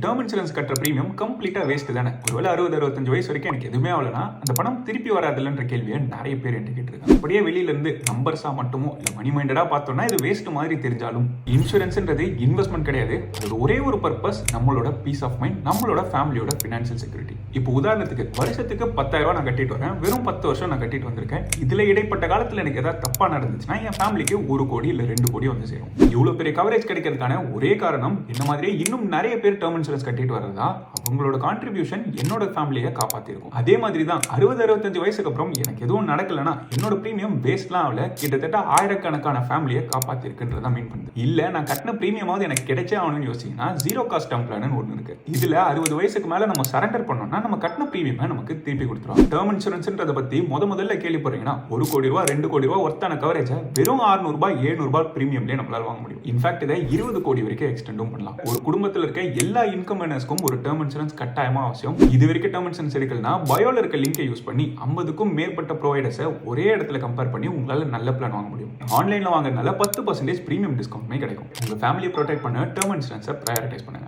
Term insurance கட்டுற premium கம்ப்ளீட்டா waste தானே. ஒருவேளை 60-65 வயசு வரைக்கும் எனக்கு எதுவுமே ஆகலனா அந்த பணம் திருப்பி வராதுன்ற கேள்வியை நிறைய பேர் என்கிட்ட கேட்டிருக்காங்க. அப்படியே வெளியில இருந்து நம்பர்ஸா மட்டுமோ இல்ல மணி மைண்டடா பார்த்தோம்னா இது வேஸ்ட் மாதிரி தெரிஞ்சாலும் இன்சூரன்ஸ்ன்றது இன்வெஸ்ட்மெண்ட் கிடையாது. அது ஒரே ஒரு பர்பஸ், நம்மளோட பீஸ் ஆஃப் மைண்ட், நம்மளோட ஃபேமிலியோட ஃபினான்ஷியல் செக்யூரிட்டி. இப்போ உதாரணத்துக்கு வருஷத்துக்கு 10,000 ரூபாய் நான் கட்டிட்டு வரேன், வெறும் 10 வருஷம் நான் கட்டிட்டு வந்திருக்கேன். இதுல இடைப்பட்ட காலத்துல எனக்கு ஏதாவது தப்பா நடந்துச்சுன்னா என் ஃபேமிலிக்கு 1 கோடி இல்ல 2 கோடி வந்து சேரும். இவ்வளவு பெரிய கவரேஜ் கிடைக்கிறதுக்கான ஒரே காரணம் என்ன மாதிரியே இன்னும் நிறைய பேர் டேர்ம் இன்சூரன்ஸ் கட்டிட்டு வரதா அவங்களோட கான்ட்ரிபியூஷன் என்னோட ஃபேமிலியை காப்பாத்திருக்கும். அதே மாதிரி தான் 60-65 வயசுக்கு அப்புறம் எனக்கு எதுவும் நடக்கலன்னா என்னோட பிரீமியம் வேஸ்ட்லாம் ஆகல, கிட்டத்தட்ட ஆயிரக்கணக்கான ஃபேமிலியை காப்பாத்திருக்குன்றதான் மீன் பண்ணுது. இல்ல நான் கட்டின பிரீமியமாவது எனக்கு கிடைச்சே ஆகணும்னு யோசிச்சீங்கன்னா ஜீரோ காஸ்ட் டேர்ம் பிளான் ஒன்று இருக்கு. இதுல 60 வயசுக்கு மேல நம்ம சரண்டர் பண்ணோம்னா நம்ம கட்டின பிரீமியம் நமக்கு திருப்பி கொடுத்துருவாங்க. டேர்ம் இன்சூரன்ஸ்ன்றத பத்தி முதல்ல கேள்விப்படுறீங்கன்னா 1 கோடி ரூபாய் 2 கோடி ரூபாய் ஒருத்தான கவரேஜ் வெறும் 600 ரூபாய் 700 ரூபாய் பிரீமியம்லேயே நம்மளால வாங்க முடியும். இன்ஃபேக்ட் இதை 20 கோடி வரைக்கும் எக்ஸ்டெண்டும் பண்ணலாம். ஒரு குடும்பத்தில் இருக்க எல்லா இன்கம் ஏர்னர்ஸ்க்கும் ஒரு டேர்ம் இன்சூரன்ஸ் கட்டாயமா அவசியம். இது வரைக்கும் டேர்ம் இன்சூரன்ஸ் எடுக்கலனா பயோல இருக்க லிங்கை யூஸ் பண்ணி 50க்கும் மேற்பட்ட ப்ரொவைடர்ஸை ஒரே இடத்துல கம்பேர் பண்ணி உங்களால நல்ல பிளான் வாங்க முடியும். ஆன்லைன்ல வாங்குறதுனால 10% பிரீமியம் டிஸ்கவுண்ட்மே கிடைக்கும். உங்க ஃபேமிலியை ப்ரொடெக்ட் பண்ண டேர்ம் இன்சூரன்ஸை ப்ரையாரிட்டைஸ் பண்ணுங்க.